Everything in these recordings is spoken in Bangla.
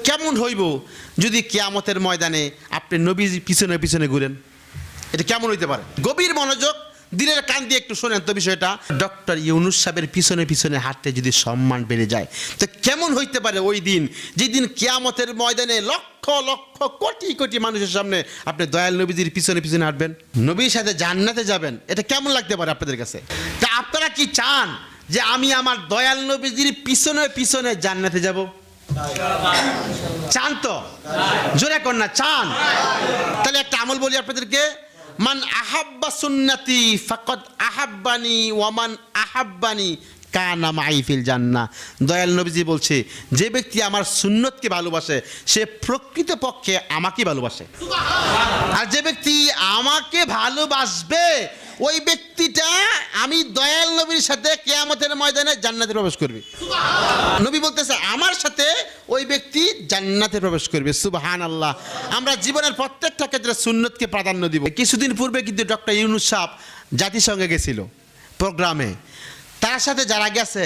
কেমন হইব যদি কিয়ামতের ময়দানে আপনি নবীর পিছনে পিছনে ঘুরেন? এটা কেমন হইতে পারে? গভীর মনোযোগ দিলের কান দিয়ে একটু শোনেন তো বিষয়টা। ডক্টর ইউনূস সাহেবের পিছনে পিছনে হাঁটতে যদি সম্মান বেড়ে যায়, তো কেমন হইতে পারে ওই দিন, যেদিন কিয়ামতের ময়দানে লক্ষ লক্ষ কোটি কোটি মানুষের সামনে আপনি দয়াল নবীজির পিছনে পিছনে হাঁটবেন, নবীর সাথে জান্নাতে যাবেন? এটা কেমন লাগতে পারে আপনাদের কাছে? তা আপনারা কি চান যে আমি আমার দয়াল নবীজির পিছনে পিছনে জান্নাতে যাব? চান তো? জোরে কর না, চান? তাহলে একটা আমল বলি আপনাদেরকে। মান আহাব্বা সুন্নতি ফাকাদ আহাব্বানি ওয়া মান আহাব্বানি কানা মাই ফিল জান্নাহ। দয়াল নবীজি বলছে, যে ব্যক্তি আমার সুন্নতকে ভালোবাসে সে প্রকৃতপক্ষে আমাকে ভালোবাসে, আর যে ব্যক্তি আমাকে ভালোবাসবে ওই ব্যক্তিটা আমি দয়াল নবীর সাথে কিয়ামতের ময়দানে জান্নাতে প্রবেশ করবে। নবী বলতেছে আমার সাথে ওই ব্যক্তি জান্নাতে প্রবেশ করবে। সুবহানাল্লাহ। আমরা জীবনের প্রত্যেকটা ক্ষেত্রে সুন্নতকে প্রাধান্য দিব। কিছুদিন পূর্বে কিন্তু ডক্টর ইউনূস সাহেব জাতিসংঘে গেছিল প্রোগ্রামে। তার সাথে যারা গেছে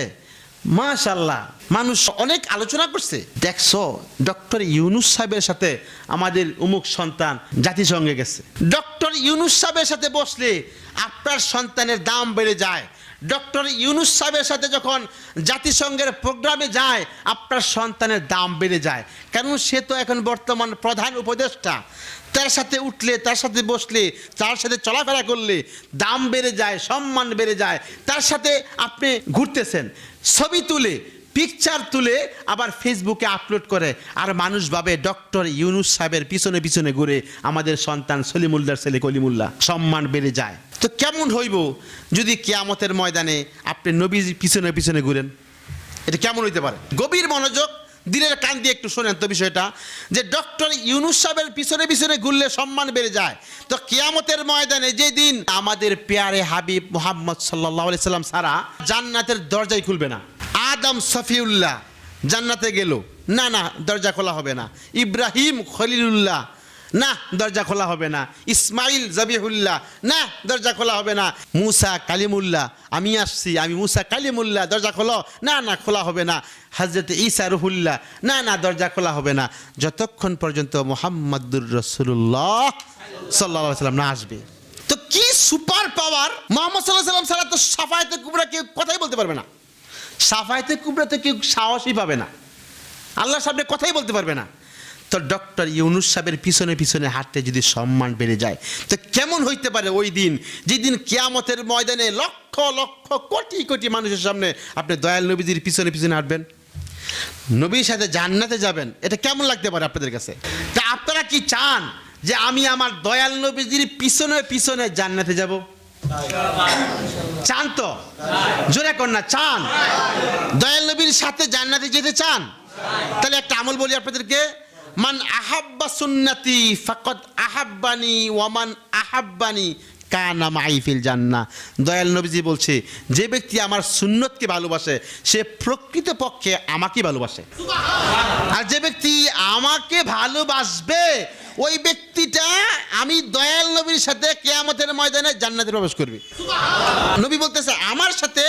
মাশাআল্লাহ মানুষ অনেক আলোচনা করছে, দেখছো ডক্টর ইউনূস সাহেবের সাথে আমাদের উমুক সন্তান জাতিসংঘে গেছে। ডক্টর ইউনূস সাহেবের সাথে বসলে আপনার সন্তানের দাম বেড়ে যায়। ডক্টর ইউনূস সাহেবের সাথে যখন জাতিসংঘের প্রোগ্রামে যায় আপনার সন্তানের দাম বেড়ে যায়, কারণ সে তো এখন বর্তমান প্রধান উপদেষ্টা। তার সাথে উঠলে, তার সাথে বসলে, তার সাথে চলাফেরা করলে দাম বেড়ে যায়, সম্মান বেড়ে যায়। তার সাথে আপনি ঘুরতেছেন, ছবি তুলে পিকচার তুলে আবার ফেসবুকে আপলোড করে, আর মানুষ ভাবে ডক্টর ইউনূস সাহেবের পিছনে পিছনে ঘুরে আমাদের সন্তান সলিমুল্লাহর ছেলে কলিমুল্লাহ। সম্মান বেড়ে যায়। তো কেমন হইব যদি কিয়ামতের ময়দানে আপনি নবীর পিছনে পিছনে ঘুরেন? এটা কেমন হইতে পারে? গভীর মনোযোগ দিলের কান দিয়ে একটু শোনেন তো বিষয়টা, যে ডক্টর ইউনূস সাহেবের পিছনে পিছনে ঘুরলে সম্মান বেড়ে যায়। তো কিয়ামতের ময়দানে যেদিন আমাদের পেয়ারে হাবিব মুহাম্মদ সাল্লাল্লাহু আলাইহি সাল্লাম ছাড়া জান্নাতের দরজাই খুলবে না। আদম সফিউল্লাহ জান্নাতে গেল, না না দরজা খোলা হবে না। ইব্রাহিম খলিলুল্লাহ, না দরজা খোলা হবে না। ইসমাইল জবিহুল্লাহ, না দরজা খোলা হবে না। মুসা কালিমুল্লাহ, আমি আসছি, আমি মুসা কালিমুল্লাহ, দরজা খোলো, না না খোলা হবে না। হযরত ঈসা রুহুল্লাহ, না না দরজা খোলা হবে না, যতক্ষণ পর্যন্ত মুহাম্মাদুর রাসূলুল্লাহ সাল্লাল্লাহু আলাইহি ওয়াসাল্লাম না আসবে। তো কি সুপার পাওয়ার! মুহাম্মদ সাল্লাল্লাহু আলাইহি ওয়াসাল্লাম ছাড়া তো শাফায়াতে কুবরা কেউ কথাই বলতে পারবে না। শাফায়াতে কুবরাতে কেউ সাহসই পাবে না, আল্লাহর সামনে কথাই বলতে পারবে না। তো ডক্টর ইউনূস সাহেবের পিছনে পিছনে হাঁটতে যদি সম্মান বেড়ে যায়, তো কেমন হইতে পারে ওই দিন, যেদিন কিয়ামতের ময়দানে লক্ষ লক্ষ কোটি কোটি মানুষের সামনে আপনি দয়াল নবীজির পিছনে পিছনে হাঁটবেন, নবীর সাথে জান্নাতে যাবেন? এটা কেমন লাগতে পারে আপনাদের কাছে? তা আপনারা কি চান যে আমি আমার দয়াল নবীজির পিছনে পিছনে জান্নাতে যাব? চান তো? জোরে কর না, চান? দয়াল নবীর সাথে জান্নাতে যেতে চান? তাহলে একটা আমল বলি আপনাদেরকে। মান আহাব্বা সুন্নতি ফাকাদ আহাব্বানি ওয়া মান আহাব্বানি কানা মাই ফিল জান্নাহ। দয়াল নবীজি বলছে, যে ব্যক্তি আমার সুন্নতকে ভালোবাসে সে প্রকৃতপক্ষে আমাকে ভালোবাসে, আর যে ব্যক্তি আমাকে ভালোবাসবে ওই ব্যক্তিটা আমি দয়াল নবীর সাথে কিয়ামতের ময়দানে জান্নাতে প্রবেশ করবে। নবী বলতেছে আমার সাথে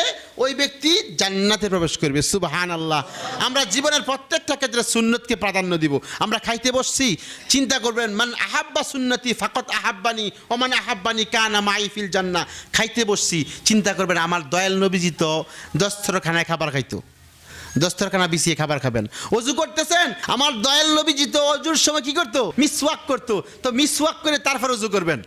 ওই ব্যক্তি জান্নাতে প্রবেশ করবে। সুবহানাল্লাহ। আমরা জীবনের প্রত্যেকটা ক্ষেত্রে সুন্নতকে প্রাধান্য দিব। আমরা খাইতে বসছি, চিন্তা করবেন মান আহাব্বা সুন্নতি ফাকাদ আহাব্বানি ওয়া মান আহাব্বানি কানা মাই ফিল জান্নাহ। খাইতে বসছি, চিন্তা করবেন আমার দয়াল নবীজি তো দস্তরখানায় খাবার খাইতো, দস্তরখানা বিছিয়ে খাবার খাবেন। ওযু করতেছেন, আমার দয়াল নবীজি তো ওযুর সময় কি করতো? মিসওয়াক করতো। তো মিসওয়াক করে তারপর ওযু করবেন।